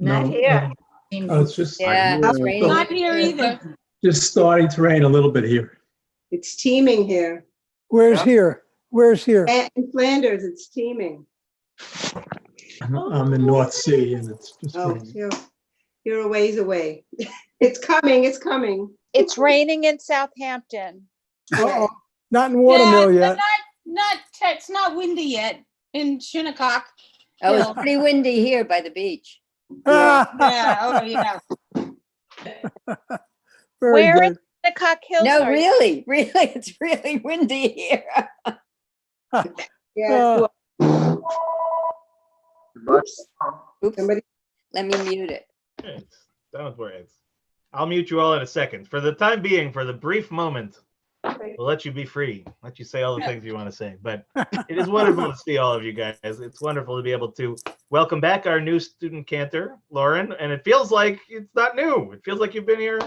Not No, here. Oh, it's just, Yeah, it's raining. Not here either. just starting to rain a little bit here. It's teeming here. Where's Yeah. here? Where's here? In Flanders, it's teeming. On the North Sea, and it's just Oh, raining. you're a ways away. It's coming, it's coming. It's raining in Southampton. Uh-oh, not in Watermill Yeah, yet. it's not windy yet in Shinnecock. Oh, it's pretty windy here by the beach. Yeah, oh yeah. Very Where in good. Shinnecock Hills No, are you? really, it's really windy here. Yeah, Oops, somebody, let me mute it. Don't worry. I'll mute you all in a second. For the time being, for the brief moment, we'll let you be free. Let you say all the things you want to say. But it is wonderful to see all of you guys. It's wonderful to be able to welcome back our new student cantor, Lauren. And it feels like it's not new. It feels like you've been here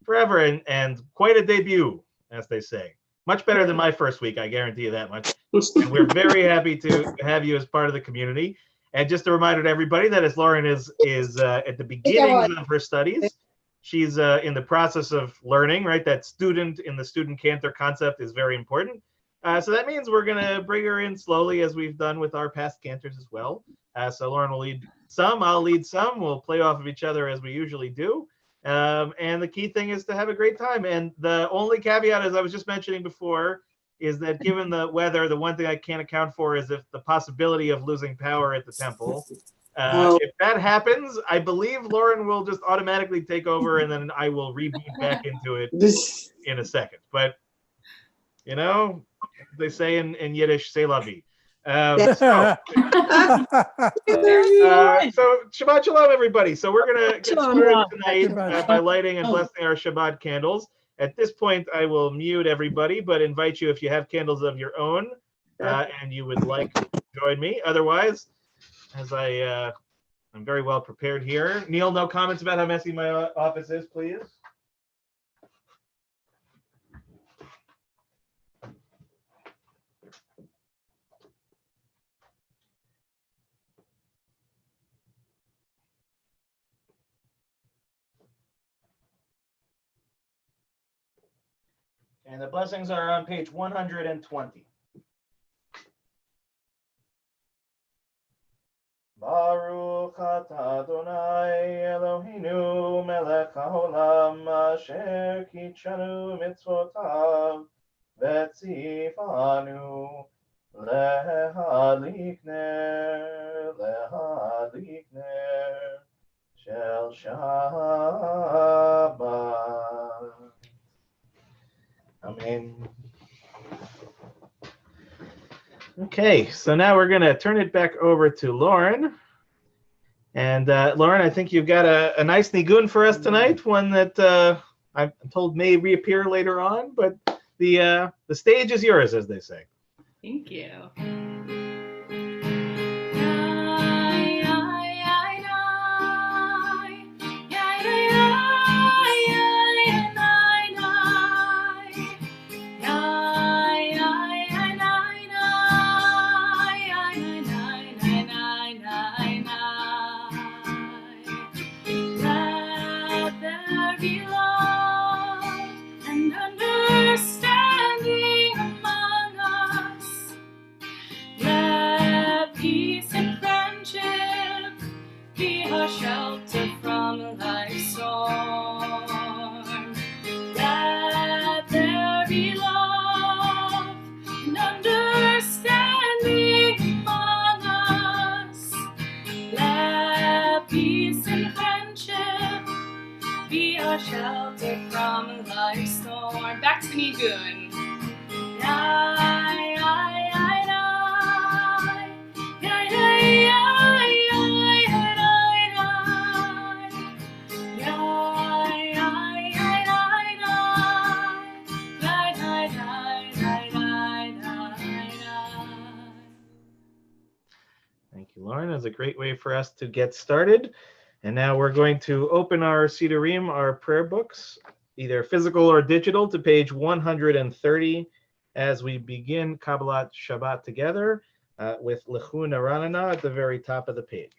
forever and quite a debut, as they say. Much better than my first week, I guarantee you that much. And we're very happy to have you as part of the community. And just a reminder to everybody that as Lauren is at the beginnings of her studies, she's in the process of learning, right? That student in the student cantor concept is very important. So that means we're going to bring her in slowly, as we've done with our past cantors as well. So Lauren will lead some, I'll lead some. We'll play off of each other as we usually do. And the key thing is to have a great time. And the only caveat, as I was just mentioning before, is that given the weather, the one thing I can't account for is if the possibility of losing power at the temple. If that happens, I believe Lauren will just automatically take over, and then I will reboot back into it in a second. But, you know, they say in Yiddish, c'est la vie. So Shabbat Shalom, everybody. So we're going to get started tonight by lighting and blessing our Shabbat candles. At this point, I will mute everybody, but invite you if you have candles of your own and you would like to join me. Otherwise, as I'm very well prepared here. Neil, no comments about how messy my office is, please. And the blessings are on page 120. Baruch atah Adonai Eloheinu melech haolam asher kitshanu mitzvotav v'tzivanu lehadlik ner shel Shabbat. Amen. Okay, so now we're going to turn it back over to Lauren. And Lauren, I think you've got a nice nigun for us tonight, one that I'm told may reappear later on, but the stage is yours, as they say. Thank you. Shelter from life's storm. Let there be love and understanding among us. Let peace and friendship be our shelter from life's storm. Back to the nigun. Thank you, Lauren. That's a great way for us to get started. And now we're going to open our Sidurim, our prayer books, either physical or digital, to page 130 as we begin Kabbalat Shabbat together with Lechun Aranana at the very top of the page.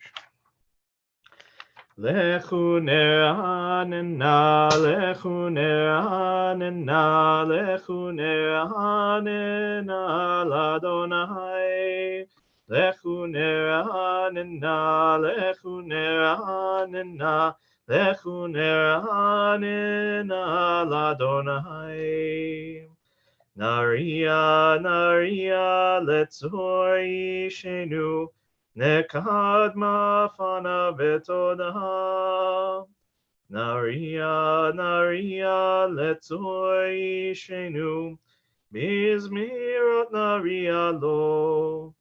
Lechu neranena, lechu neranena, lechu neranena l'Adonai. Lechu neranena, lechu neranena, lechu neranena l'Adonai. Naria, naria, letzor yishenu, nekad mafana betoda. Naria, naria, letzor yishenu, mizmirot naria lo.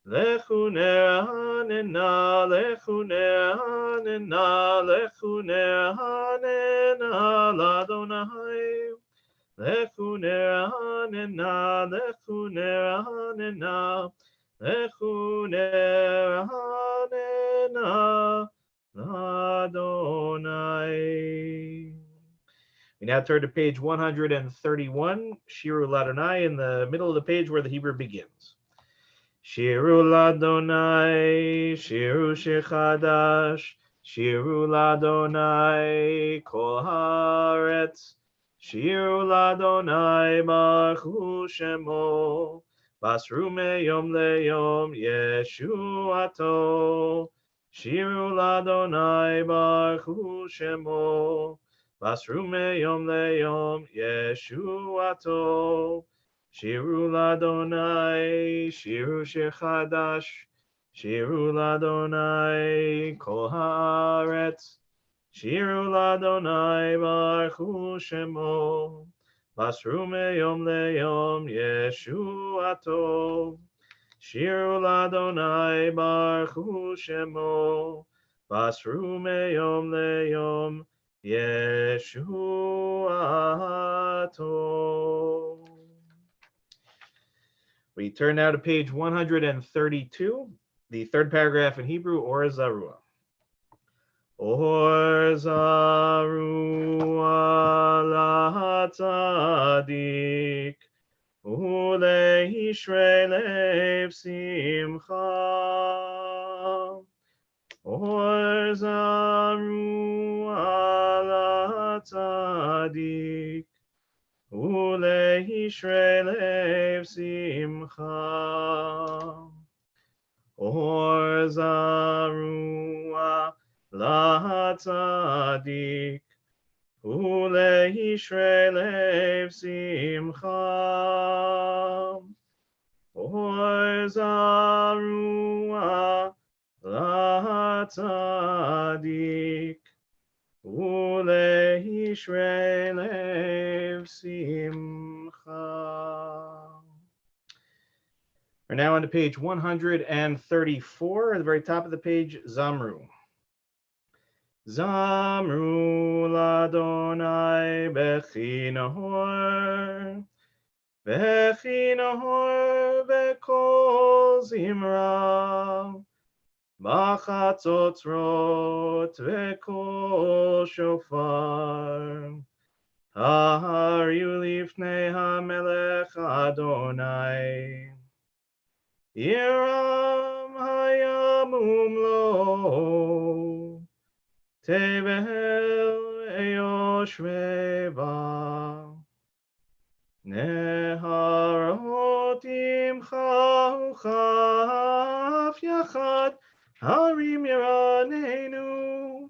Lechu neranena, lechu neranena, lechu neranena l'Adonai. Lechu neranena, lechu neranena, lechu neranena l'Adonai. We now turn to page 131, Shiru Ladonai, in the middle of the page where the Hebrew begins. Shiru Ladonai, Shiru Shechadash, Shiru Ladonai, Kol Haaretz. Shiru Ladonai Baruch Shemo, Basru meyom leyom Yeshuato. Shiru Ladonai Baruch Shemo, Basru meyom leyom Yeshuato. Shiru Ladonai, Shiru Shechadash, Shiru Ladonai Kol Haaretz. Shiru Ladonai Baruch Shemo, Basru meyom leyom Yeshuato. Shiru Ladonai Baruch Shemo, Basru meyom leyom Yeshuato. We turn now to page 132, the third paragraph in Hebrew, Or Zarua. Or Zarua LaTzadik, Uleishrei lev simcha. Or Zarua LaTzadik, Uleishrei lev simcha. Or Zarua LaTzadik, Uleishrei lev simcha. Or Zarua LaTzadik, Uleishrei lev simcha. We're now on to page 134, at the very top of the page, Zamru. Zamru l'Adonai bechi nahor, bekol zimra, b'chatzotzrot bekol shofar. Hariu lifnei hamelech Adonai, Yiram hayamum lo, Tevel eyoshveva, Neharot imcha uchaf yachad, Harim yiranenu,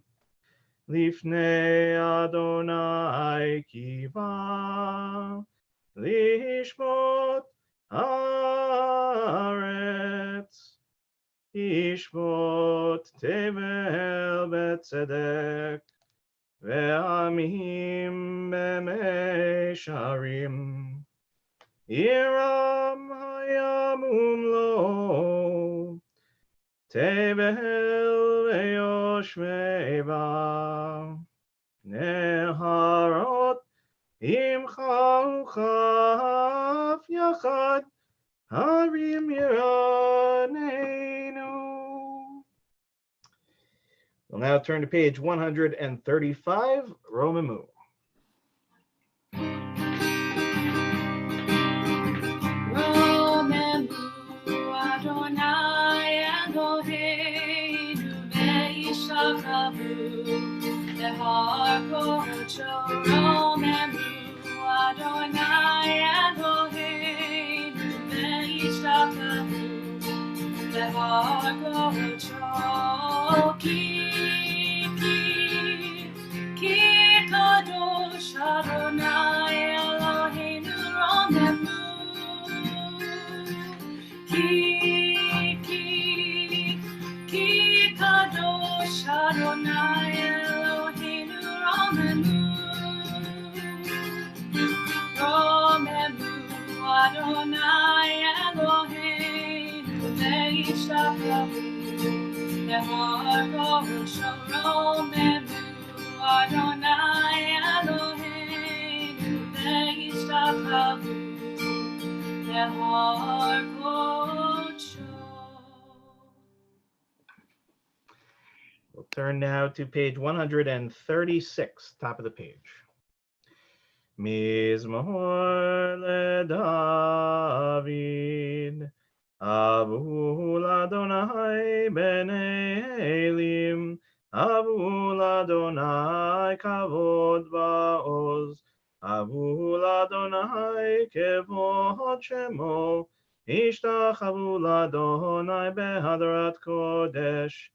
Lifnei Adonai kiva, Lishmot haaretz, Ishmot tevel betzedek, ve'amim b'meisharim. Yiram hayamum lo, tevel ve'yoshveva, Neharot imcha uchaf yachad, Harim yiranenu. We'll now turn to page 135, Romamu. Romemu Adonai Eloheinu ve'yishakavu Leharkocho romemu Adonai Eloheinu ve'ishtakavu Leharkocho ki kadosh Adonai Eloheinu romemu ki kadosh Adonai Eloheinu romemu Adonai Eloheinu ve'ishtakavu Leharkocho romemu Adonai Eloheinu ve'ishtakavu Leharkocho. We'll turn now to page 136, top of the page. Mizmor leDavid, Avu l'Adonai b'nei Elim, Avu l'Adonai kavod ba'oz, Avu l'Adonai kevod shemo, Ishtachavu l'Adonai behadrat kodesh,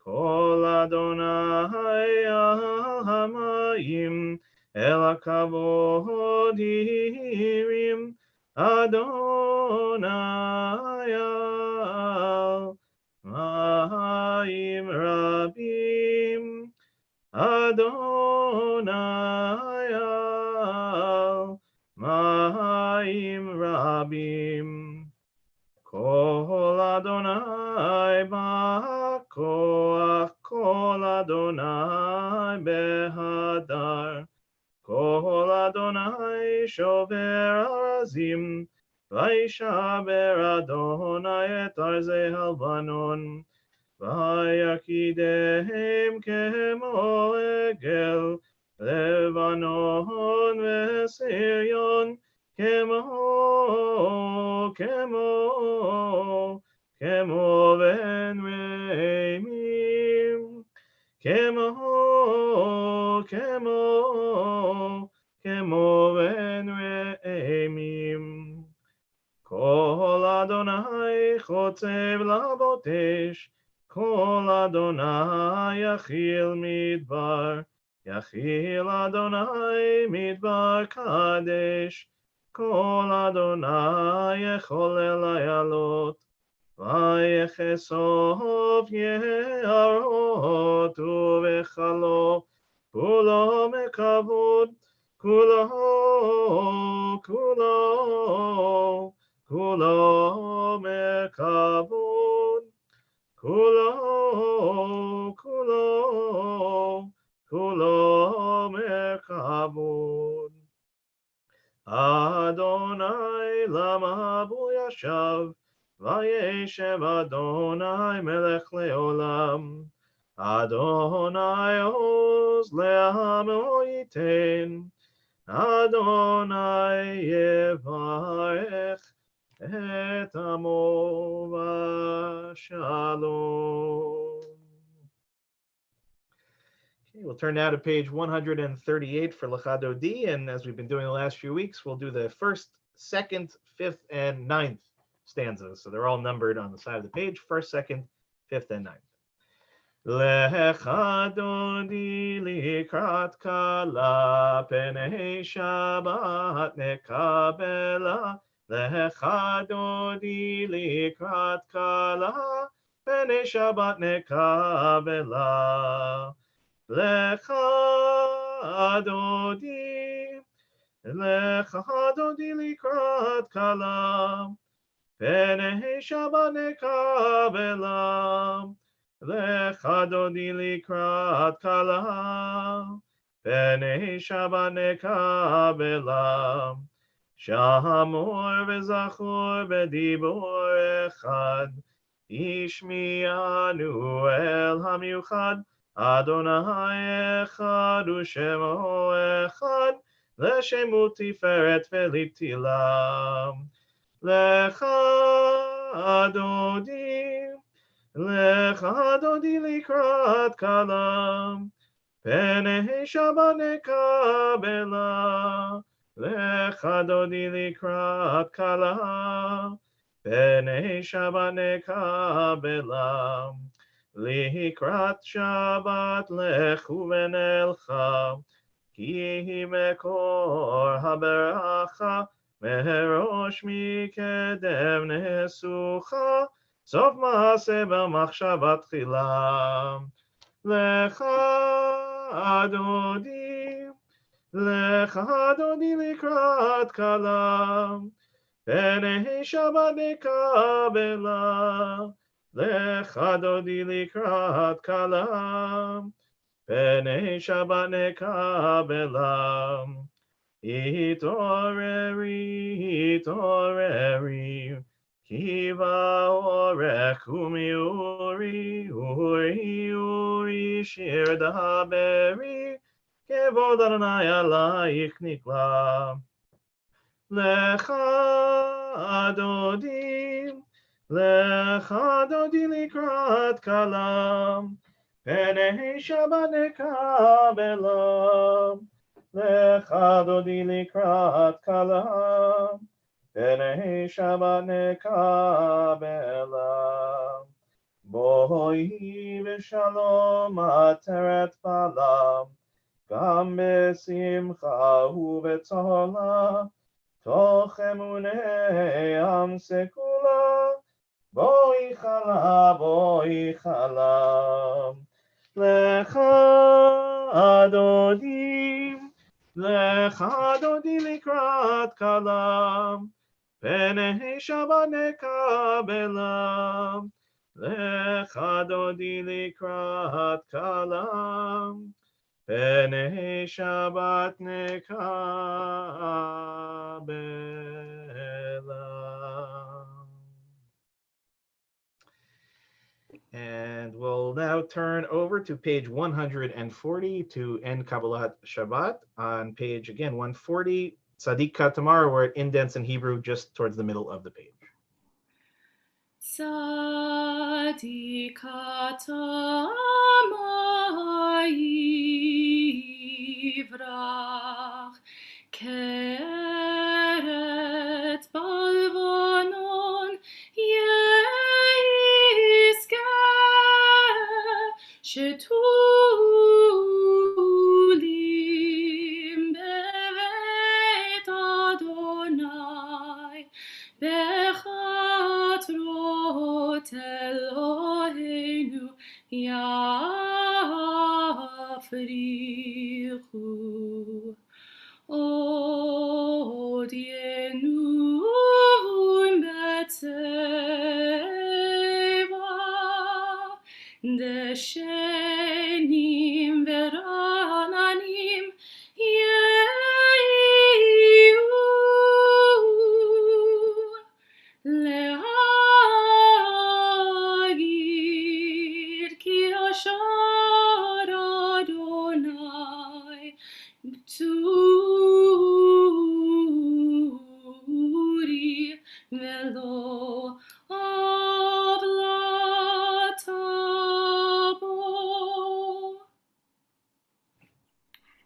Kol Adonai al hamayim, El kavod hirim, Adonai al mayim rabim, Adonai al mayim rabim. Kol Adonai ba'koach, Kol Adonai behadar, Kol Adonai shover arazim, Vayishaber Adonai et arzei halvanon, Vayakidehem kemo egel, Levanon ve'Siryon, Kemo ben reimim, Kemo ben reimim. Kol Adonai chotzev labotesh, Kol Adonai yachil midbar, Yachil Adonai midbar kadesh, Kol Adonai yecholel hayalot, Vayechesov yeharot uvechalo, Kulo mekavod, Kulo mekavod, Kulo mekavod. Adonai lama bu yashav, Vayeshev Adonai melech leolam, Adonai oz le'amo yiten, Adonai yevarech et amo v'shalom. Okay, we'll turn now to page 138 for Lachado D, and as we've been doing the last few weeks, we'll do the first, second, fifth, and ninth stanzas. So they're all numbered on the side of the page, first, second, fifth, and ninth. Lechado di likrat kala, penei Shabbat nekabela, Lechado di likrat kala, penei Shabbat nekabela. Lechado di likrat kala, penei Shabbat nekabela. Lechado di likrat kala, penei Shabbat nekabela. Shamor v'zachor b'dibor echad, Ishmi'anu el hamiuchad, Adonai echad u'shemo echad, L'shemu tiferet v'litilam. Lechado di likrat kala, פני שבת נקבלה, לך דודי לקראת כלה. פני שבת נקבלה, לקראת שבת לכו ונלכה, כי היא מקור הברכה, מראש מקדם נסוכה, סוף מעשה במחשבה תחילה. לך דודי לקראת כלה, פני שבת נקבלה, לך דודי לקראת כלה, פני שבת נקבלה. התעוררי, התעוררי, כי באורך ומיורי, אורי, אורי, שיר דברי, כבוד אדוני עלייך נקלה. לך דודי לקראת כלה, פני שבת נקבלה, לך דודי לקראת כלה, פני שבת נקבלה. בואי בשלום עטרת פלה, גם בשמחה ובצהלה, תוך אמוני עם סגולה, בואי חלה, בואי חלה. לך דודי לקראת כלה, פני שבת נקבלה, לך דודי לקראת כלה, פני שבת נקבלה. And we'll now turn over to page 140 to end Kabbalat Shabbat. On page, again, 140, Tzadik Katamar, where it indents in Hebrew just towards the middle of the page. Tzadik Katamar Yivrach, Keret Balvanon Shetulim bevet Adonai, bechatrot Eloheinu yafrichu. Od yenuvun betzeva, Deshenim verananim yehu, leagir ki ashar Adonai turi velo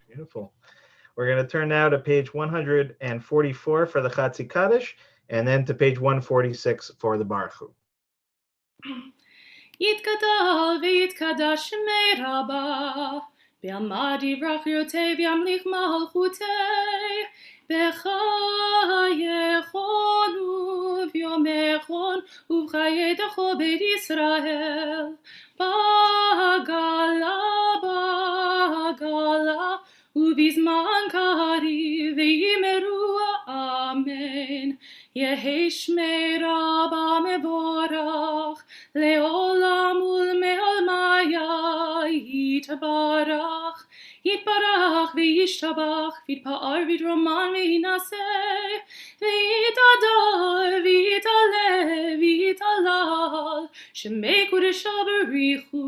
Beautiful. We're going to turn now to page 144 for the Chatzi Kaddish, and then to page 146 for the Baruch Hu. Yitkadal v'yitkadash shmei Rabbah, B'yamad yivrach yotei v'yamlich malchutei, B'chayechon u'v'yomechon u'v'chayedecho beit Yisrael, Ba'gala, Ba'gala, u'bizman kariv v'yimeru amen, Yehi shmei Rabbah mevorach, Leolam ulmeolmaya yitbarach, yitbarach v'yishtabach, v'yitpa'ar v'yidroman v'yinaseh, v'yitadar v'yitalev v'yitalal, shemei kodesha barichu,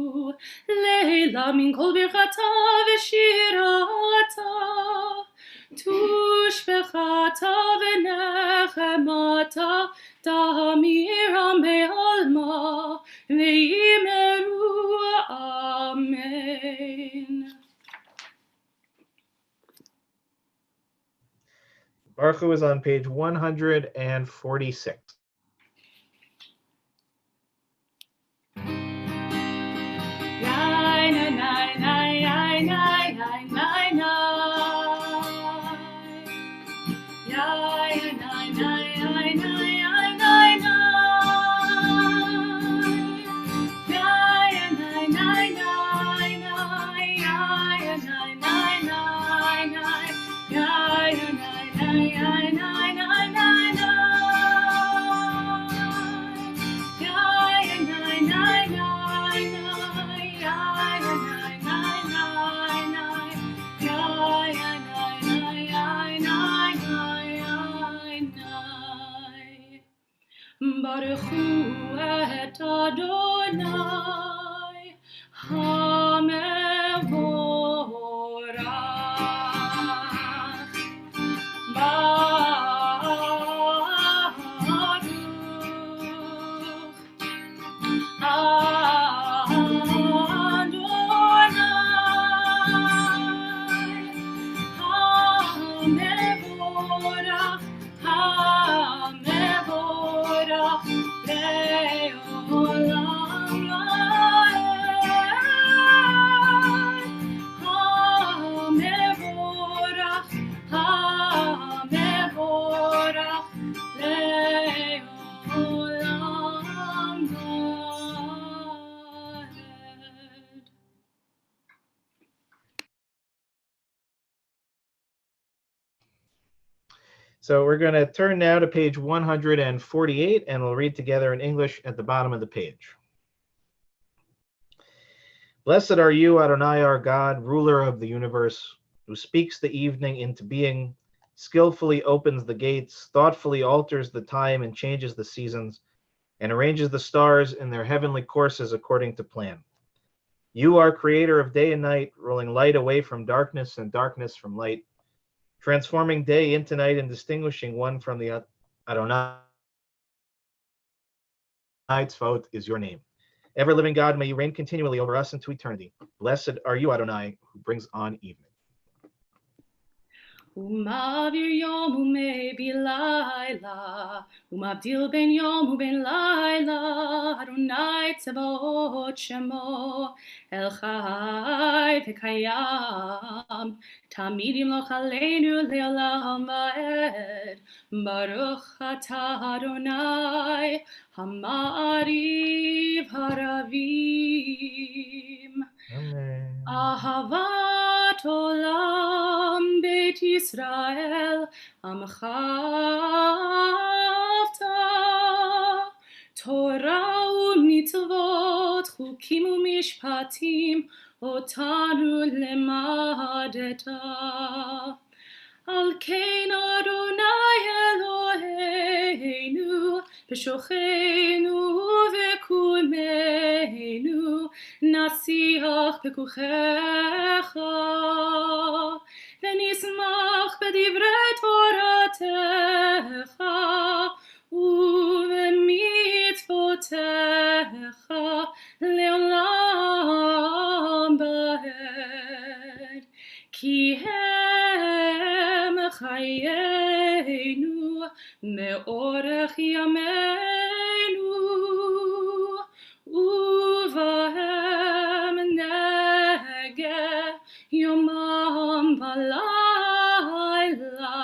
leila min kol birchata v'shirata, tushbechata v'nechemata, Tamira me'alma, ve'imeru amen. Baruch Hu is on page 146. Baruch Hu et Adonai HaMevorach Baruch HaMevorach HaMevorach Le'olam HaMevorach HaMevorach Le'olam Va'ed. So we're going to turn now to page 148, and we'll read together in English at the bottom of the page. Blessed are you, Adonai, our God, ruler of the universe, who speaks the evening into being, skillfully opens the gates, thoughtfully alters the time and changes the seasons, and arranges the stars in their heavenly courses according to plan. You are creator of day and night, rolling light away from darkness and darkness from light, transforming day into night and distinguishing one from the other. Adonai Tzvaot is your name. Ever-living God, may you reign continually over us into eternity. Blessed are you, Adonai, who brings on evening. Umavir yom ume bilayla, umavdil ben yom uben layla, Adonai tzavaot shemo, El chai v'kayam, tamid yimloch aleinu le'olam va'ed, Baruch atah Adonai, hama'ariv haravim. Amen. Ahavat olam Beit Yisrael Amcha Avta Torah u'mitzvot Chukim u'mishpatim Otanu lemadeta Al kein Adonai Eloheinu B'shocheinu v'kumeinu Nasiach bekuchecha V'nismach b'divrei Toratecha U'v'mitzvotecha Le'olam ba'ed Ki hem chayenu Me'orech yameinu Uvahem nege yomam v'layla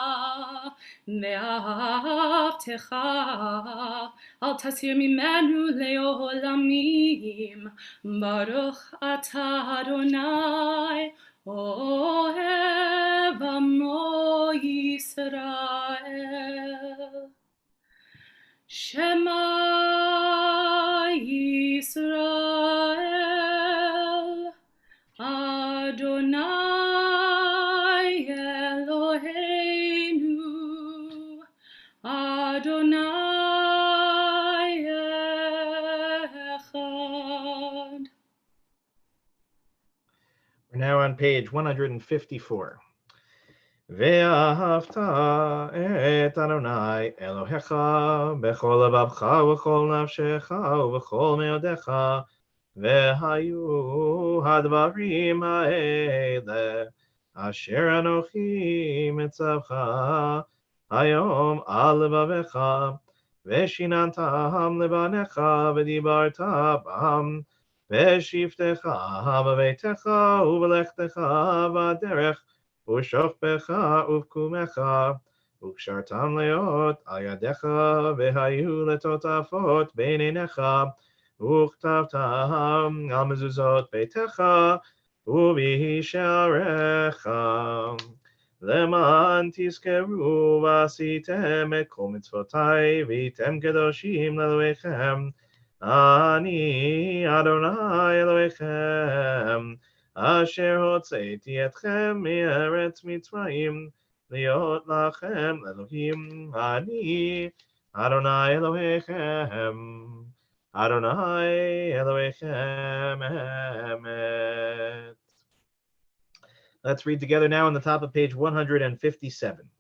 Ve'ahavtecha al tasir mimenu le'olamim Baruch atah Adonai ohev amo Yisrael Shema Yisrael Adonai Eloheinu Adonai Echad. We're now on page 154. Ve'ahavta et Adonai Elohecha bechol levavcha v'chol nafshecha v'chol meodecha ve'hayu hadvarim ha'ele asher anochi mitzavcha Hayom al levavecha, veshinantam levanecha, v'dibarta bam, v'shiftecha b'veitecha, u'v'lechtecha b'derech, u'shofpecha u'vkumecha, u'kshartam leot al yadecha, v'hayu letotafot beinenecha, u'chtavtam al mezuzot beitecha, u'b'hisharecha. Leman tizkeru v'asitem et kol mitzvotai v'yitem kedoshim le'Elohechem. Ani Adonai Elohechem asher hotzeiti etchem me'eretz Mitzrayim liot lachem Elohim. Ani Adonai Elohechem. Adonai Elohechem emet. Let's read together now on the top of page 157.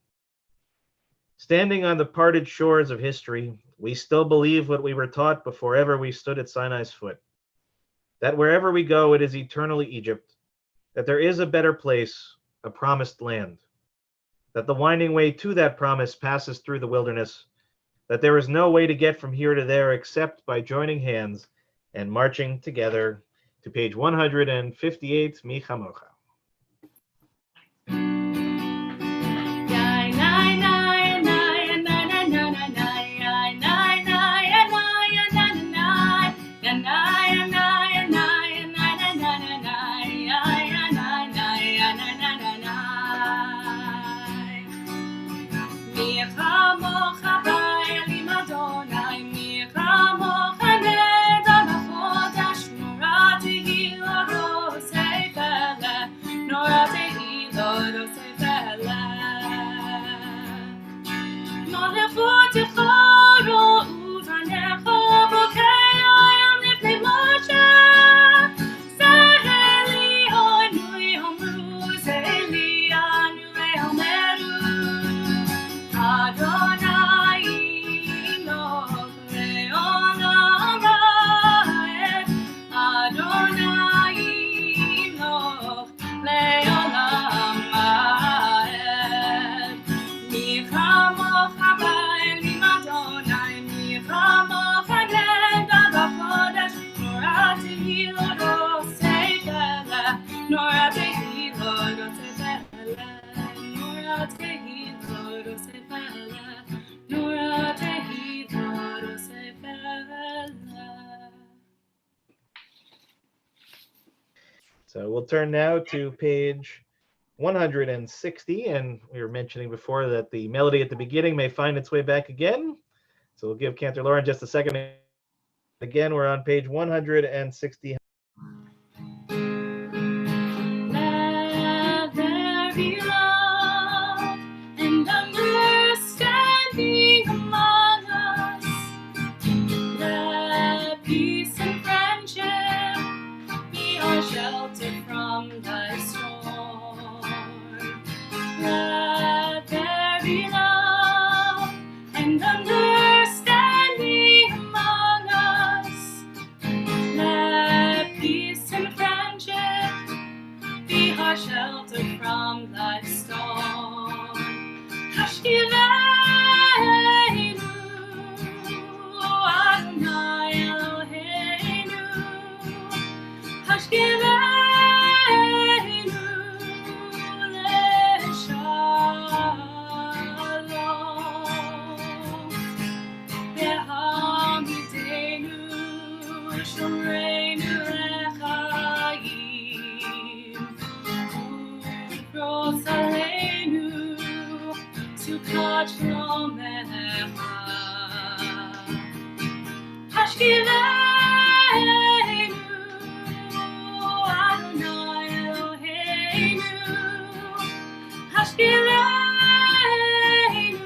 Standing on the parted shores of history, we still believe what we were taught before ever we stood at Sinai's foot, that wherever we go, it is eternally Egypt, that there is a better place, a promised land, that the winding way to that promise passes through the wilderness, that there is no way to get from here to there except by joining hands and marching together. To page 158, Mi Chamocha. So we'll turn now to page 160, and we were mentioning before that the melody at the beginning may find its way back again. So we'll give Cantor Lauren just a second. Again, we're on page 160. Let there be love and understanding among us. Let peace and friendship be our shelter from the storm. Let there be love and understanding among us. Let peace and friendship be our shelter from the storm. Hashkiveinu, Adonai Eloheinu. Hashkiveinu leshalom. Behamidenu shomreinu lechayim. Ufros aleinu sukat shlomecha. Hashkiveinu, Adonai Eloheinu. Hashkiveinu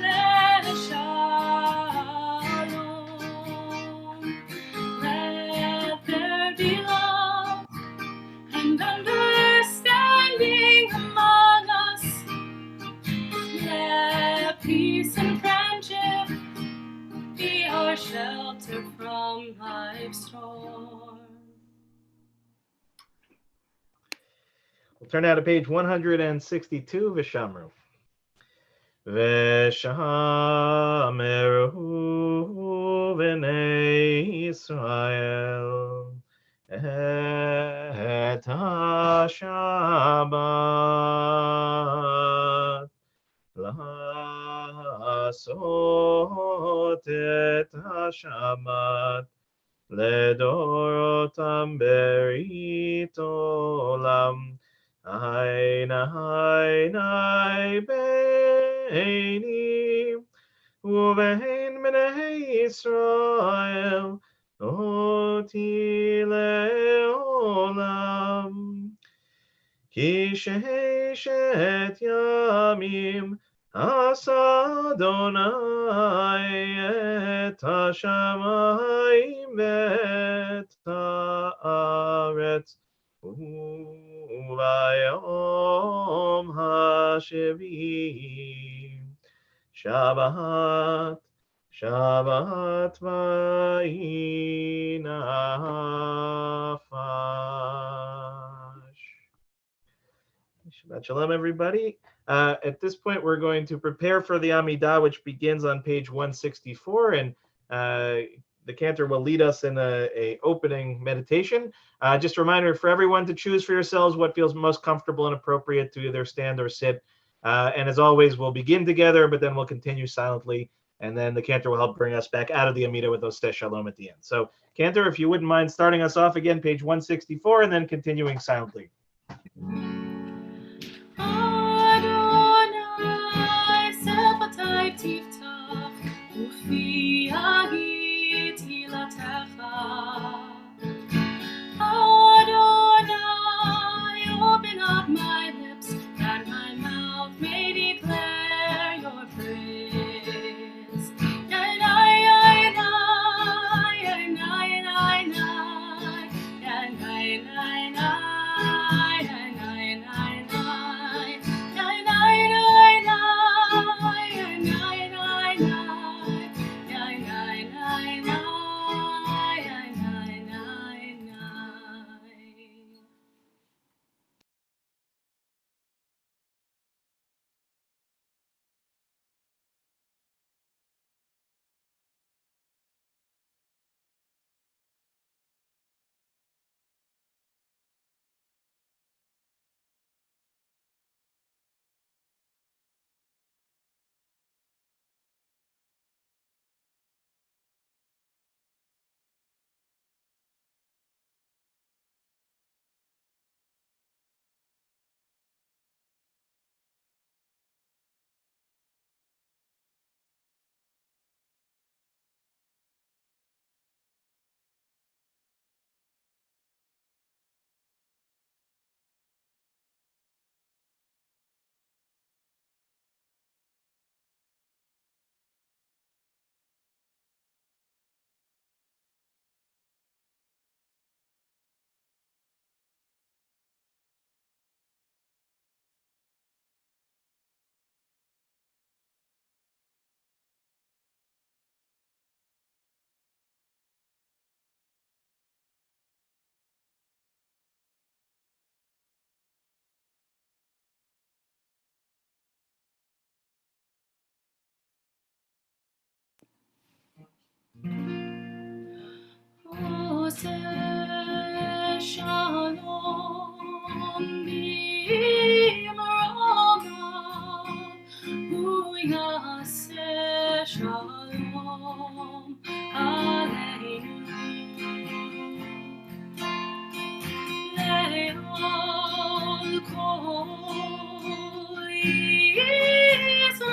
leshalom. Let there be love and understanding among us. Let peace and friendship be our shelter from life's storm. We'll turn now to page 162, Vishamru. ושמרו בני ישראל את השבת לעשות את השבת לדורותם ברית עולם. עין עיני ביני ובין בני ישראל אותי לעולם. כי ששת ימים עשה אדוני את השמיים ואת הארץ, וביום השביעי שבת, שבת ויהי נפש. Shabbat shalom, everybody. At this point, we're going to prepare for the Amidah, which begins on page 164, and the cantor will lead us in a opening meditation. Just a reminder for everyone to choose for yourselves what feels most comfortable and appropriate to either stand or sit. And as always, we'll begin together, but then we'll continue silently, and then the cantor will help bring us back out of the Amidah with Oseh Shalom at the end. So, cantor, if you wouldn't mind starting us off again, page 164, and then continuing silently. Adonai sefatai tiftach ufi agi tilatecha. Adonai, open up my lips that my mouth may declare your praise. Oseh Shalom b'Imrama, Hu Yaseh Shalom Aleinu. Le'al kol Yisrael,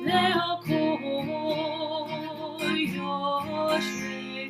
le'al kol Yoshvei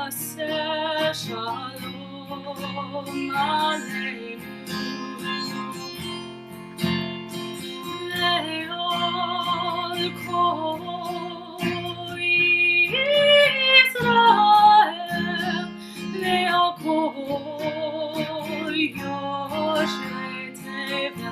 יעשה שלום עלינו. לעול כל ישראל, לעול כל יושבי תבל.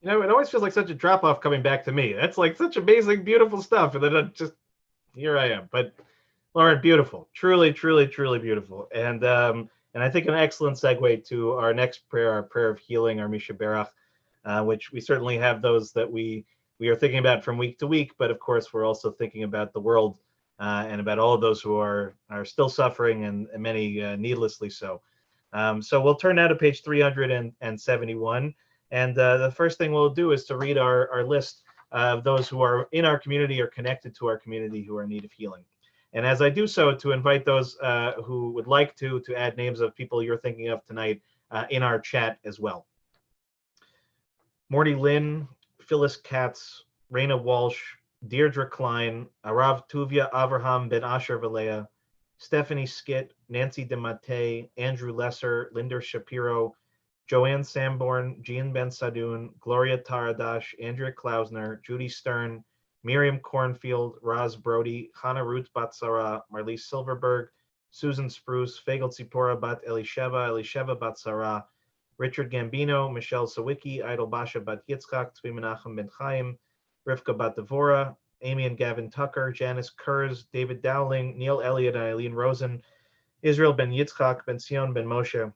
You know, it always feels like such a drop off coming back to me. That's like such amazing, beautiful stuff. And then I'm just, here I am. But Lauren, beautiful, truly, truly, truly beautiful. And I think an excellent segue to our next prayer, our prayer of healing, our Misha Berach, which we certainly have those that we are thinking about from week to week. But of course, we're also thinking about the world and about all of those who are still suffering and many needlessly so. So we'll turn now to page 371. And the first thing we'll do is to read our list of those who are in our community or connected to our community who are in need of healing. And as I do so, to invite those who would like to add names of people you're thinking of tonight in our chat as well. Morty Lynn, Phyllis Katz, Raina Walsh, Deirdre Klein, Arav Tuvia Avraham Ben Asher Valea, Stephanie Skit, Nancy DeMatte, Andrew Lesser, Linda Shapiro, Joanne Samborn, Jean Ben Sadoun, Gloria Taradash, Andrea Klausner, Judy Stern, Miriam Cornfield, Raz Brody, Hannah Ruth Batsara, Marlise Silverberg, Susan Spruce, Fagel Tzipora Bat Elisheva Bat Sarah, Richard Gambino, Michelle Sawicki, Idol Basha Bat Yitzchak, Tzvi Menachem Ben Chaim, Rivka Bat Devora, Amy and Gavin Tucker, Janice Kurz, David Dowling, Neil Elliott and Eileen Rosen, Israel Ben Yitzchak, Ben Sion Ben Moshe,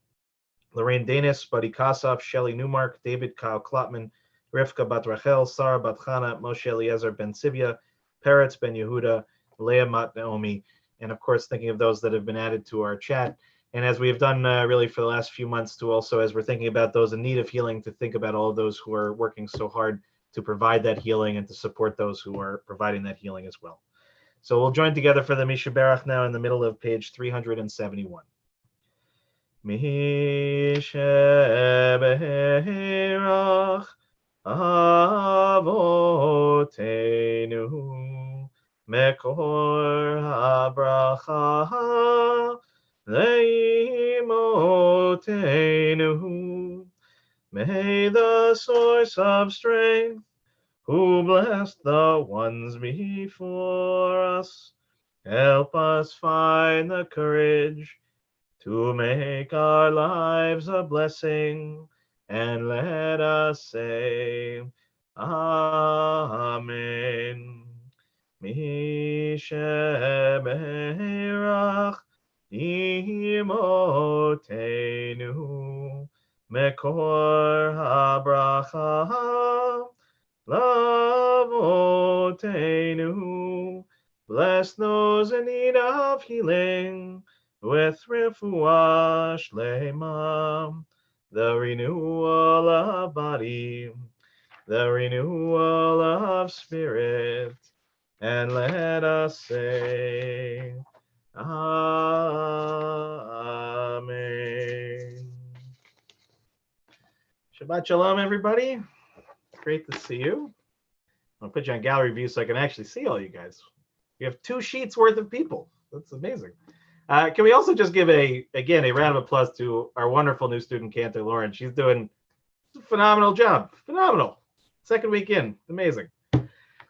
Lorraine Danis, Buddy Kossoff, Shelley Newmark, David Kyle Klopman, Rivka Bat Rachel, Sarah Bat Chana, Moshe Eliezer Ben Sivya, Peretz Ben Yehuda, Leah Mat Naomi, and of course thinking of those that have been added to our chat. And as we have done really for the last few months to also, as we're thinking about those in need of healing, to think about all of those who are working so hard to provide that healing and to support those who are providing that healing as well. So we'll join together for the Misha Berach now in the middle of page 371. Misha Berach Avotenu Mekor HaBracha Leimotenu. May the source of strength, who blessed the ones before us, help us find the courage to make our lives a blessing, and let us say, Amen. Misha Berach Imotenu Mekor HaBracha Lavotenu. Bless those in need of healing with refuah shlema, the renewal of body, the renewal of spirit, and let us say, Amen. Shabbat Shalom, everybody. Great to see you. I'll put you on gallery view so I can actually see all you guys. We have 2 sheets worth of people. That's amazing. Can we also just give again a round of applause to our wonderful new student cantor, Lauren. She's doing a phenomenal job. Phenomenal. Second week in. Amazing.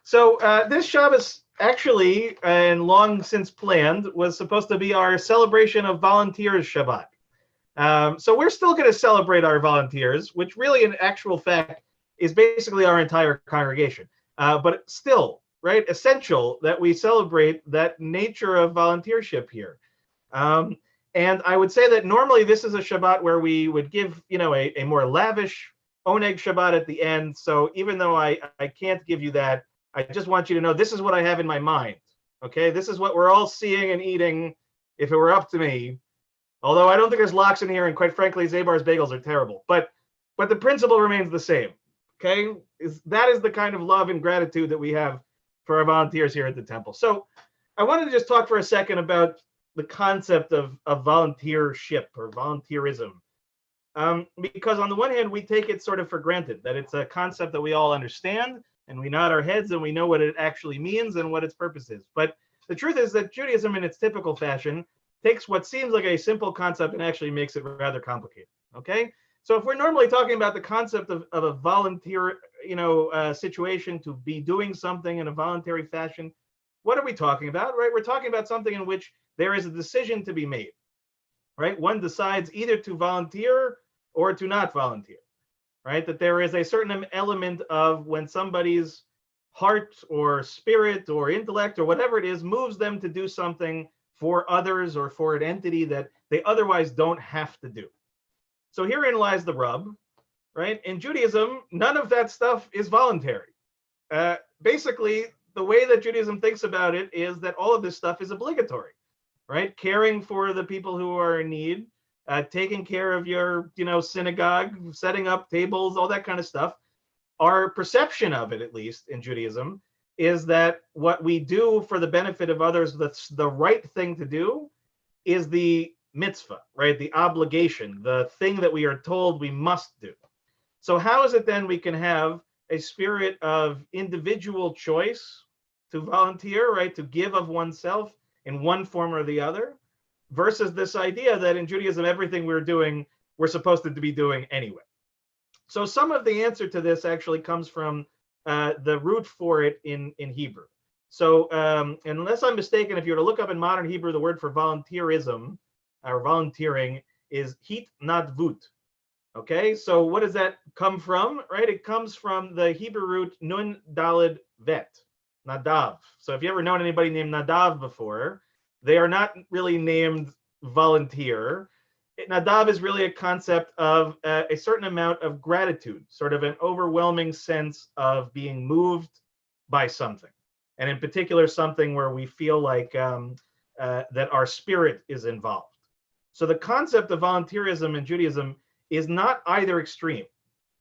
So this Shabbos actually, and long since planned, was supposed to be our celebration of volunteers Shabbat. So we're still going to celebrate our volunteers, which really in actual fact is basically our entire congregation. But still, right, essential that we celebrate that nature of volunteership here. And I would say that normally this is a Shabbat where we would give, a more lavish Oneg Shabbat at the end. So even though I can't give you that, I just want you to know this is what I have in my mind. Okay, this is what we're all seeing and eating if it were up to me. Although I don't think there's lox in here, and quite frankly, Zabar's bagels are terrible. But the principle remains the same. Okay, that is the kind of love and gratitude that we have for our volunteers here at the temple. So I wanted to just talk for a second about the concept of volunteership or volunteerism. Because on the one hand, we take it sort of for granted that it's a concept that we all understand and we nod our heads and we know what it actually means and what its purpose is. But the truth is that Judaism in its typical fashion takes what seems like a simple concept and actually makes it rather complicated. Okay, so if we're normally talking about the concept of a volunteer, situation to be doing something in a voluntary fashion, what are we talking about, right? We're talking about something in which there is a decision to be made, right? One decides either to volunteer or to not volunteer, right? That there is a certain element of when somebody's heart or spirit or intellect or whatever it is moves them to do something for others or for an entity that they otherwise don't have to do. So herein lies the rub, right? In Judaism, none of that stuff is voluntary. Basically, the way that Judaism thinks about it is that all of this stuff is obligatory, right? Caring for the people who are in need, taking care of your, synagogue, setting up tables, all that kind of stuff. Our perception of it, at least in Judaism, is that what we do for the benefit of others, that's the right thing to do, is the mitzvah, right? The obligation, the thing that we are told we must do. So how is it then we can have a spirit of individual choice to volunteer, right? To give of oneself in one form or the other, versus this idea that in Judaism, everything we're doing, we're supposed to be doing anyway. So some of the answer to this actually comes from the root for it in Hebrew. So unless I'm mistaken, if you were to look up in modern Hebrew, the word for volunteerism or volunteering is hitnadvut. Okay, so what does that come from, right? It comes from the Hebrew root nun daled vet, nadav. So if you ever known anybody named Nadav before, they are not really named volunteer. Nadav is really a concept of a certain amount of gratitude, sort of an overwhelming sense of being moved by something. And in particular, something where we feel like that our spirit is involved. So the concept of volunteerism in Judaism is not either extreme.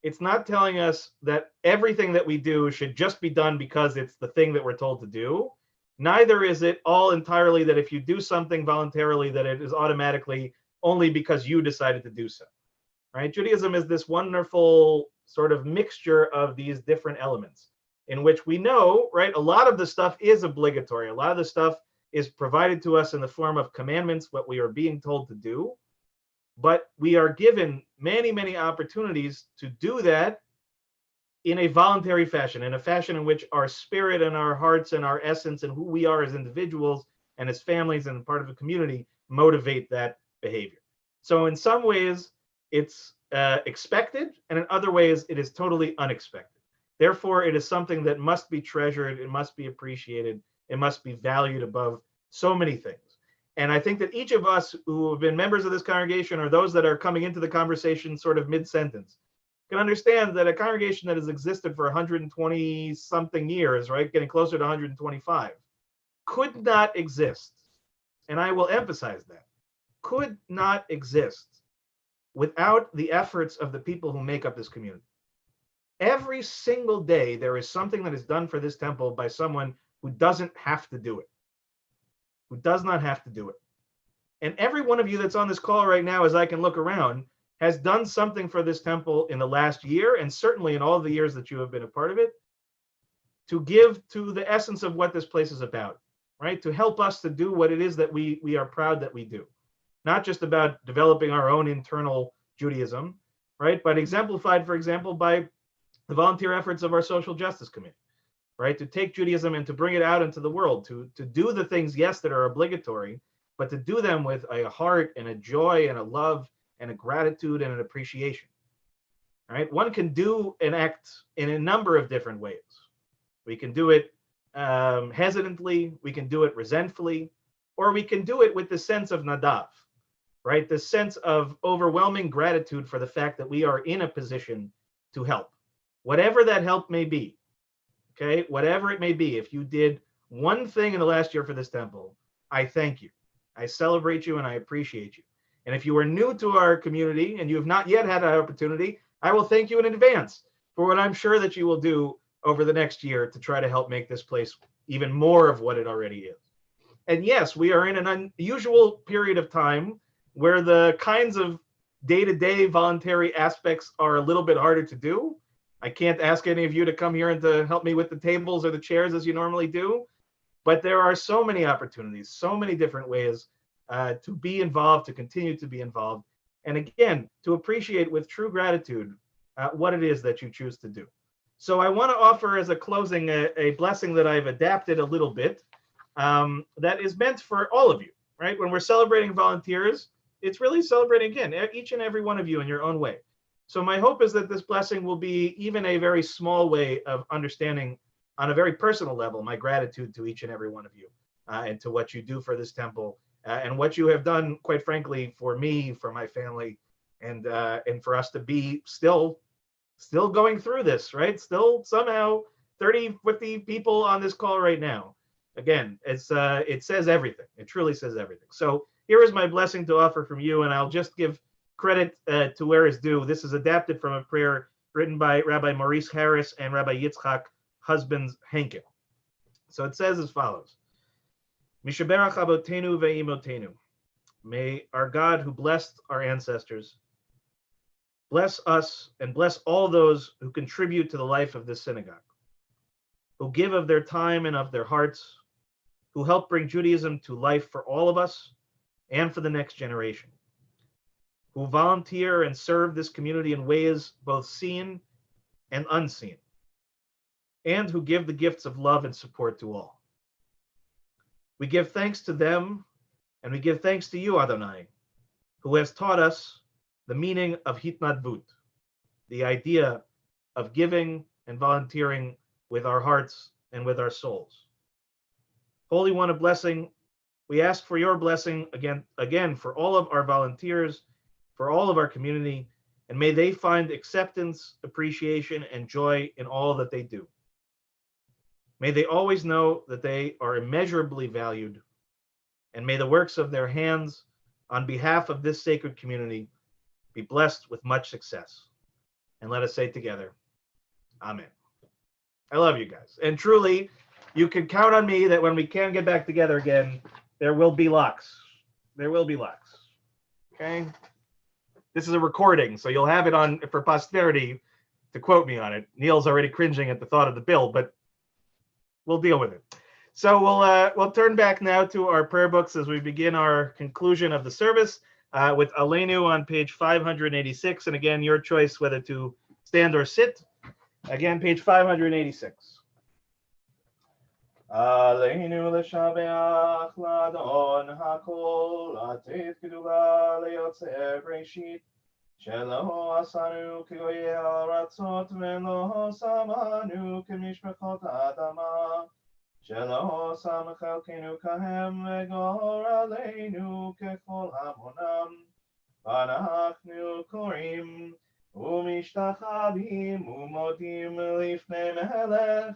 It's not telling us that everything that we do should just be done because it's the thing that we're told to do. Neither is it all entirely that if you do something voluntarily, that it is automatically only because you decided to do so, right? Judaism is this wonderful sort of mixture of these different elements in which we know, right, a lot of the stuff is obligatory. A lot of the stuff is provided to us in the form of commandments, what we are being told to do. But we are given many, many opportunities to do that in a voluntary fashion, in a fashion in which our spirit and our hearts and our essence and who we are as individuals and as families and part of a community motivate that behavior. So in some ways, it's expected, and in other ways, it is totally unexpected. Therefore, it is something that must be treasured, it must be appreciated, it must be valued above so many things. And I think that each of us who have been members of this congregation or those that are coming into the conversation sort of mid-sentence can understand that a congregation that has existed for 120 something years, right, getting closer to 125, could not exist. And I will emphasize that, could not exist without the efforts of the people who make up this community. Every single day, there is something that is done for this temple by someone who doesn't have to do it, who does not have to do it. And every one of you that's on this call right now, as I can look around, has done something for this temple in the last year, and certainly in all of the years that you have been a part of it, to give to the essence of what this place is about, right? To help us to do what it is that we are proud that we do. Not just about developing our own internal Judaism, right? But exemplified, for example, by the volunteer efforts of our social justice committee, right? To take Judaism and to bring it out into the world, to do the things, yes, that are obligatory, but to do them with a heart and a joy and a love and a gratitude and an appreciation, right? One can do an act in a number of different ways. We can do it hesitantly, we can do it resentfully, or we can do it with the sense of nadav, right? The sense of overwhelming gratitude for the fact that we are in a position to help, whatever that help may be. Okay, whatever it may be. If you did one thing in the last year for this temple, I thank you. I celebrate you and I appreciate you. And if you are new to our community and you have not yet had that opportunity, I will thank you in advance for what I'm sure that you will do over the next year to try to help make this place even more of what it already is. And yes, we are in an unusual period of time where the kinds of day-to-day voluntary aspects are a little bit harder to do. I can't ask any of you to come here and to help me with the tables or the chairs as you normally do, but there are so many opportunities, so many different ways to be involved, to continue to be involved, and again, to appreciate with true gratitude what it is that you choose to do. So I want to offer as a closing a blessing that I've adapted a little bit that is meant for all of you, right? When we're celebrating volunteers, it's really celebrating, again, each and every one of you in your own way. So my hope is that this blessing will be even a very small way of understanding on a very personal level my gratitude to each and every one of you and to what you do for this temple and what you have done, quite frankly, for me, for my family, and for us to be still going through this, right? Still somehow 30, 50 people on this call right now. Again, it says everything. It truly says everything. So here is my blessing to offer from you, and I'll just give credit to where is due. This is adapted from a prayer written by Rabbi Maurice Harris and Rabbi Yitzchak Husbands Henkel. So it says as follows: Mishaberach Abotenu ve'imotenu. May our God, who blessed our ancestors, bless us and bless all those who contribute to the life of this synagogue, who give of their time and of their hearts, who help bring Judaism to life for all of us and for the next generation, who volunteer and serve this community in ways both seen and unseen, and who give the gifts of love and support to all. We give thanks to them, and we give thanks to you, Adonai, who has taught us the meaning of hitnadvut, the idea of giving and volunteering with our hearts and with our souls. Holy One of blessing, we ask for your blessing again for all of our volunteers, for all of our community, and may they find acceptance, appreciation, and joy in all that they do. May they always know that they are immeasurably valued, and may the works of their hands on behalf of this sacred community be blessed with much success. And let us say together, Amen. I love you guys. And truly, you can count on me that when we can get back together again, there will be locks. There will be locks. Okay? This is a recording, so you'll have it on for posterity to quote me on it. Neil's already cringing at the thought of the bill, but we'll deal with it. So we'll turn back now to our prayer books as we begin our conclusion of the service with Aleinu on page 586. And again, your choice whether to stand or sit. Again, page 586. Aleinu l'shabeach l'adon hakol atit keduva leyotzer breshit shelo asanu kegoyei haratzot velo samanu kemishpachot adama shelo sam chalkenu kahem vegor aleinu kechol hamonam v'anachnu korim umishtachavim umodim lifnei melech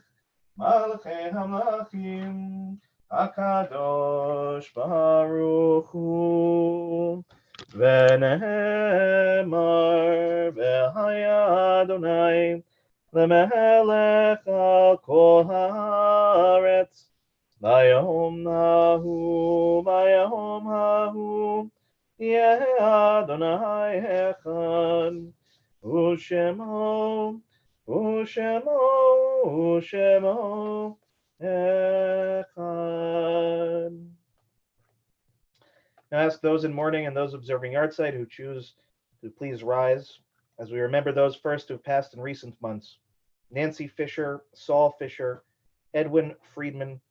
Malchei Hamlachim Hakadosh Baruch Hu V'nehemar V'haya Adonai L'melech al kol haaretz V'yom hahu Yeh Adonai echad U'shemo U'shemo echad. Ask those in mourning and those observing yahrzeit who choose to please rise as we remember those first who have passed in recent months: Nancy Fisher, Saul Fisher, Edwin Friedman,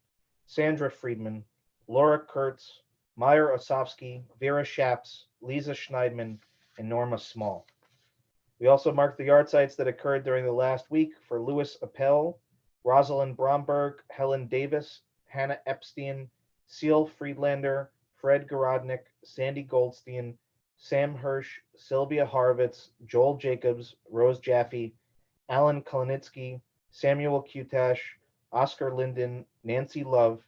Sandra Friedman, Laura Kurtz, Meyer Osofsky, Vera Shaps, Lisa Schneidman, and Norma Small. We also mark the yahrzeits that occurred during the last week for Louis Appel, Rosalind Bromberg, Helen Davis, Hannah Epstein, Seal Friedlander, Fred Gorodnick, Sandy Goldstein, Sam Hirsch, Sylvia Horowitz, Joel Jacobs, Rose Jaffe, Alan Kolinitsky, Samuel Kutash, Oscar Linden, Nancy Love,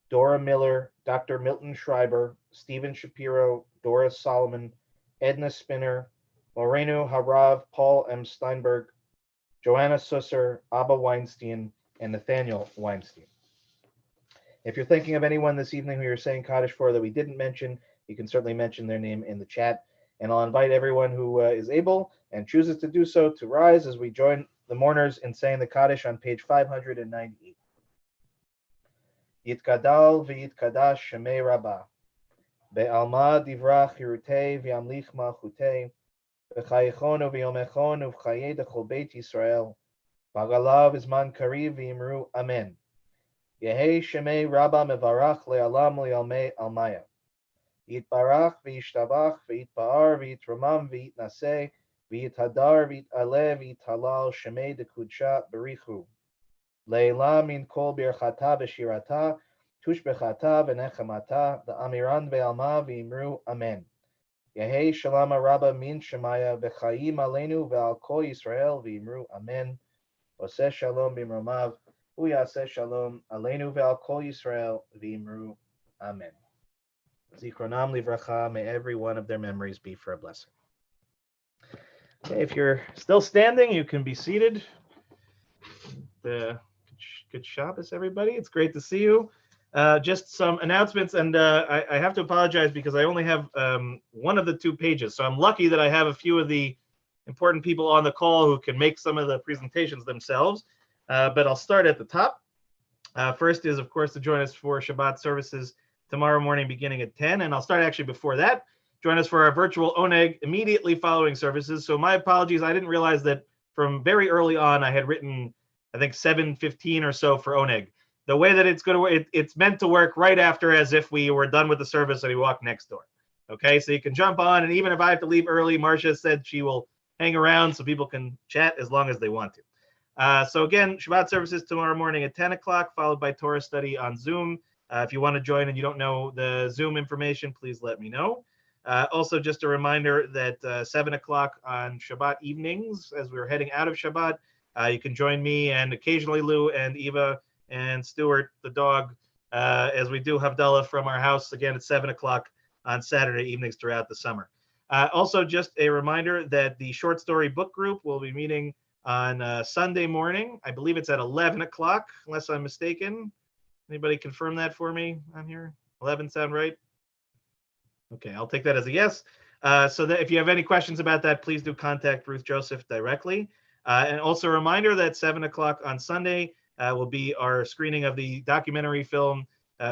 Dora Miller, Dr. Milton Schreiber, Stephen Shapiro, Doris Solomon, Edna Spinner, Moreno Harav, Paul M. Steinberg, Joanna Susser, Abba Weinstein, and Nathaniel Weinstein. If you're thinking of anyone this evening who you're saying Kaddish for that we didn't mention, you can certainly mention their name in the chat. And I'll invite everyone who is able and chooses to do so to rise as we join the mourners in saying the Kaddish on page 598. Yitkadal v'yitkadash shemei Rabbah. Be'alma divra chirutei v'yamlich malchutei. V'chayichon v'yomechon uv'chayei dechol beit Yisrael. V'agalav izman kariv v'yimru amen. Yehei shemei Rabbah mevarach le'alam le'almei almaya. Yitbarach v'yishtabach v'yitba'ar v'yitramam v'yitnaseh v'yithadar v'yit'aleh v'yithalal shemei dekudsha berichu. Le'ila min kol birchata v'shirata tushbechata v'nechamata da'amiran ve'alma v'imru amen. Yehei shalom Rabbah min shemaya v'chayim aleinu ve'al kol Yisrael v'imru amen. Oseh shalom b'imromav u'yaseh shalom aleinu ve'al kol Yisrael v'imru amen. Zichronam livracha, may every one of their memories be for a blessing. Okay, if you're still standing, you can be seated. Good Shabbos, everybody. It's great to see you. Just some announcements, and I have to apologize because I only have one of the two pages. So I'm lucky that I have a few of the important people on the call who can make some of the presentations themselves. But I'll start at the top. First is, of course, to join us for Shabbat services tomorrow morning beginning at 10. And I'll start actually before that. Join us for our virtual Oneg immediately following services. So my apologies. I didn't realize that from very early on I had written, I think, 7:15 or so for Oneg. The way that it's going to work, it's meant to work right after, as if we were done with the service and we walk next door. Okay, so you can jump on. And even if I have to leave early, Marcia said she will hang around so people can chat as long as they want to. So again, Shabbat services tomorrow morning at 10 o'clock, followed by Torah study on Zoom. If you want to join and you don't know the Zoom information, please let me know. Also, just a reminder that 7 o'clock on Shabbat evenings, as we're heading out of Shabbat, you can join me and occasionally Lou and Eva and Stuart, the dog, as we do Havdalah from our house again at 7 o'clock on Saturday evenings throughout the summer. Also, just a reminder that the short story book group will be meeting on Sunday morning. I believe it's at 11 o'clock, unless I'm mistaken. Anybody confirm that for me on here? 11 sound right? Okay, I'll take that as a yes. So that if you have any questions about that, please do contact Ruth Joseph directly. And also a reminder that 7 o'clock on Sunday will be our screening of the documentary film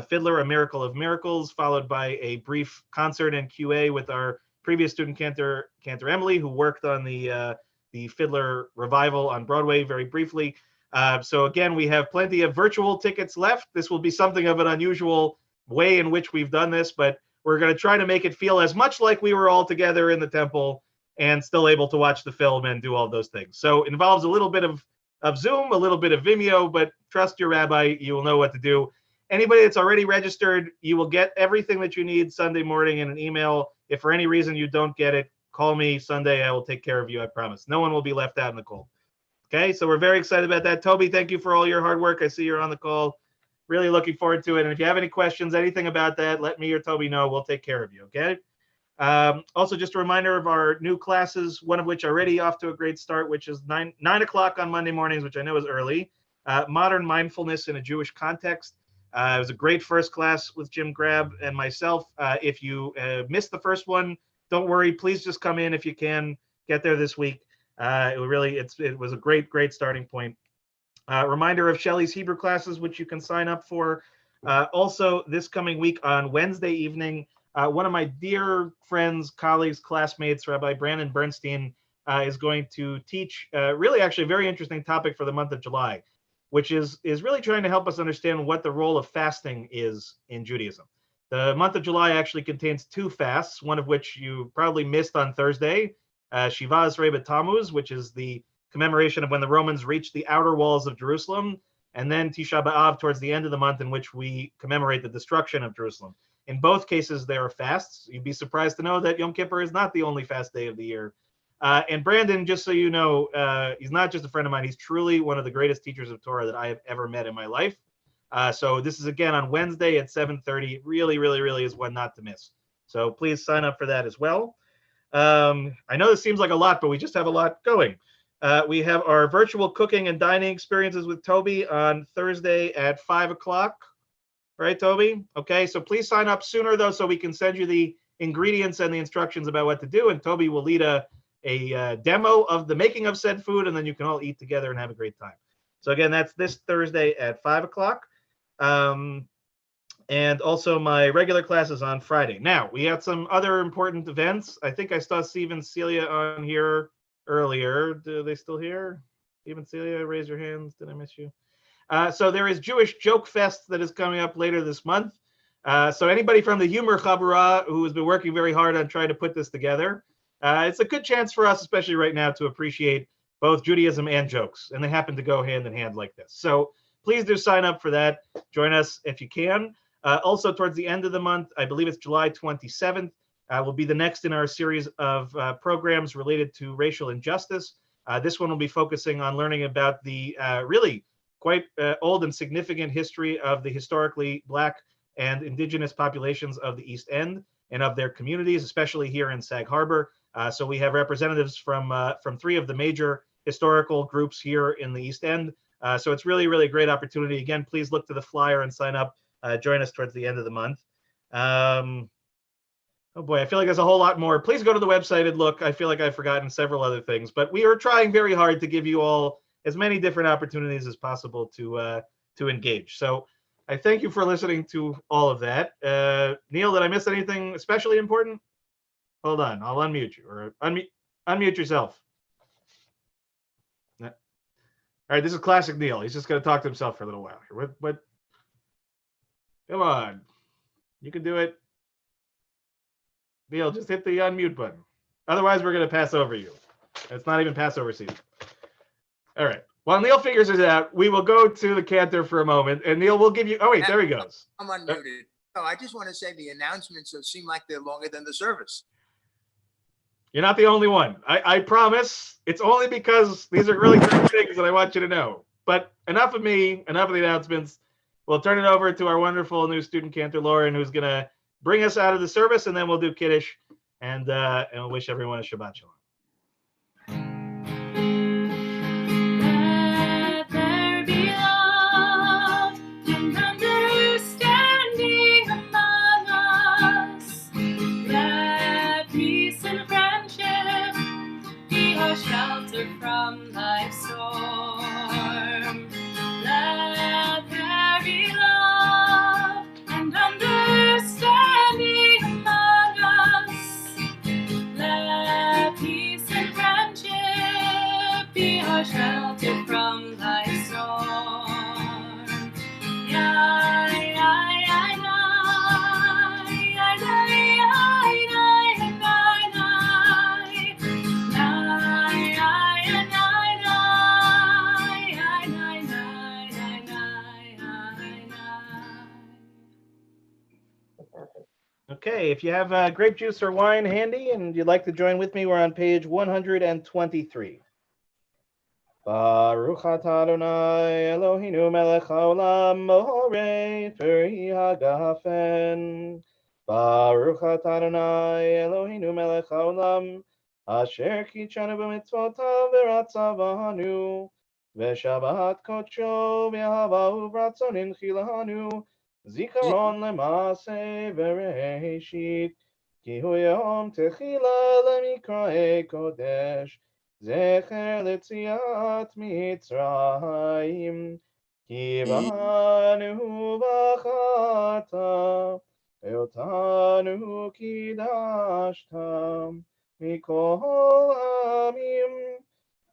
Fiddler, A Miracle of Miracles, followed by a brief concert and QA with our previous student Cantor Emily, who worked on the Fiddler revival on Broadway very briefly. So again, we have plenty of virtual tickets left. This will be something of an unusual way in which we've done this, but we're going to try to make it feel as much like we were all together in the temple and still able to watch the film and do all those things. So it involves a little bit of Zoom, a little bit of Vimeo, but trust your rabbi, you will know what to do. Anybody that's already registered, you will get everything that you need Sunday morning in an email. If for any reason you don't get it, call me Sunday. I will take care of you, I promise. No one will be left out in the cold. Okay, so we're very excited about that. Toby, thank you for all your hard work. I see you're on the call. Really looking forward to it. And if you have any questions, anything about that, let me or Toby know. We'll take care of you, okay? Also, just a reminder of our new classes, one of which already off to a great start, which is 9 o'clock on Monday mornings, which I know is early. Modern Mindfulness in a Jewish Context. It was a great first class with Jim Grab and myself. If you missed the first one, don't worry. Please just come in if you can. Get there this week. It was a great starting point. Reminder of Shelley's Hebrew classes, which you can sign up for. Also, this coming week on Wednesday evening, one of my dear friends, colleagues, classmates, Rabbi Brandon Bernstein, is going to teach really actually a very interesting topic for the month of July, which is really trying to help us understand what the role of fasting is in Judaism. The month of July actually contains two fasts, one of which you probably missed on Thursday, Shiva Asrei Tammuz, which is the commemoration of when the Romans reached the outer walls of Jerusalem, and then Tisha B'Av towards the end of the month, in which we commemorate the destruction of Jerusalem. In both cases, there are fasts. You'd be surprised to know that Yom Kippur is not the only fast day of the year. And Brandon, just so you know, he's not just a friend of mine. He's truly one of the greatest teachers of Torah that I have ever met in my life. So this is again on Wednesday at 7:30. It really, really, really is one not to miss. So please sign up for that as well. I know this seems like a lot, but we just have a lot going. We have our virtual cooking and dining experiences with Toby on Thursday at 5 o'clock. Right, Toby? Okay, so please sign up sooner, though, so we can send you the ingredients and the instructions about what to do. And Toby will lead a demo of the making of said food, and then you can all eat together and have a great time. So again, that's this Thursday at 5 o'clock. And also my regular classes on Friday. Now, we had some other important events. I think I saw Steve and Celia on here earlier. Do they still here? Steve and Celia, raise your hands. Did I miss you? So there is Jewish Joke Fest that is coming up later this month. So anybody from the Humor Chabura who has been working very hard on trying to put this together, it's a good chance for us, especially right now, to appreciate both Judaism and jokes. And they happen to go hand in hand like this. So please do sign up for that. Join us if you can. Also, towards the end of the month, I believe it's July 27th, will be the next in our series of programs related to racial injustice. This one will be focusing on learning about the really quite old and significant history of the historically Black and Indigenous populations of the East End and of their communities, especially here in Sag Harbor. So we have representatives from 3 of the major historical groups here in the East End. So it's really, really a great opportunity. Again, please look to the flyer and sign up. Join us towards the end of the month. Oh boy, I feel like there's a whole lot more. Please go to the website and look. I feel like I've forgotten several other things, but we are trying very hard to give you all as many different opportunities as possible to engage. So I thank you for listening to all of that. Neil, did I miss anything especially important? Hold on, I'll unmute you, or unmute yourself. All right, this is classic Neil. He's just going to talk to himself for a little while here. What? Come on, you can do it. Neil, just hit the unmute button. Otherwise, we're going to pass over you. It's not even Passover season. All right. While Neil figures it out, we will go to the cantor for a moment, and Neil will give you. Oh wait, there he goes. I'm unmuted. No, I just want to say the announcements seem like they're longer than the service. You're not the only one. I promise. It's only because these are really great things that I want you to know. But enough of me, enough of the announcements. We'll turn it over to our wonderful new student cantor, Lauren, who's going to bring us out of the service, and then we'll do Kiddush, and we'll wish everyone a Shabbat Shalom. Let there be love and understanding among us. Let peace and friendship be our shelter from life's storm. Let there be love and understanding among us. Let peace and friendship be our shelter from life's storm. Yeah, yeah, yeah, yeah, yeah, Okay, if you have grape juice or wine handy and you'd like to join with me, we're on page 123. Baruch atah Adonai Eloheinu melech haolam mohorei peri hagafen. Baruch atah Adonai Eloheinu melech haolam asher kitshanu b'mitzvotav v'ratzavanu v'shabbat kodsho v'ahavahu v'ratzon inchilanu zikaron lemase v'reishit ki hu yom techila lemikrae kodesh zecher letziat mitzrayim ki banu b'chata ve'otanu kidashta mikol amim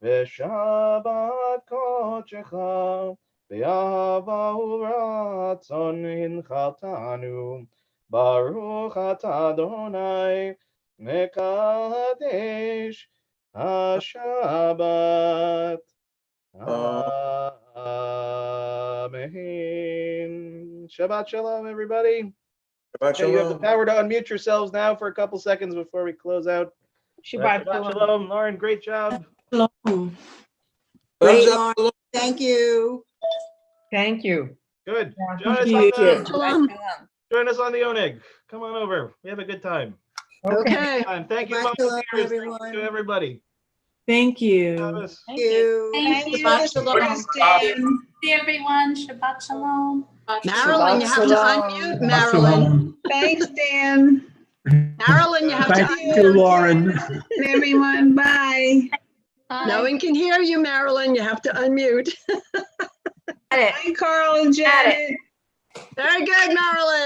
ve'shabbat kodshecha ve'ahava u'ratzon hinchaltanu Baruch atah Adonai mekadesh HaShabbat. Amen. Shabbat Shalom, everybody. Shabbat Okay, you have the shalom. power to unmute yourselves now for a couple seconds before we close out. Shabbat Shabbat shalom. shalom, Lauren. Great job. Thumbs Great, up. Lauren. Thank you. Thank you. Good. Yeah, Join us, Thank on you. the, Shalom. join us on the Oneg. Come on over. We have a good time. Okay. Thank you, Shabbat Mama shalom, Tears. Thank everyone. you, everybody. Thank you. Travis. Thank you. Thank you. Thanks for the stress, Dan. See everyone. Shabbat shalom. Shabbat Marilyn, you have to shalom. unmute, Shabbat Marilyn. shalom. Thank Dan. Marilyn, you have to Thank you, unmute. Lauren. Everyone, bye. No one can hear you, Marilyn. You have to unmute. Got it. Bye, Carl and Got it. Janet. Very good, Marilyn.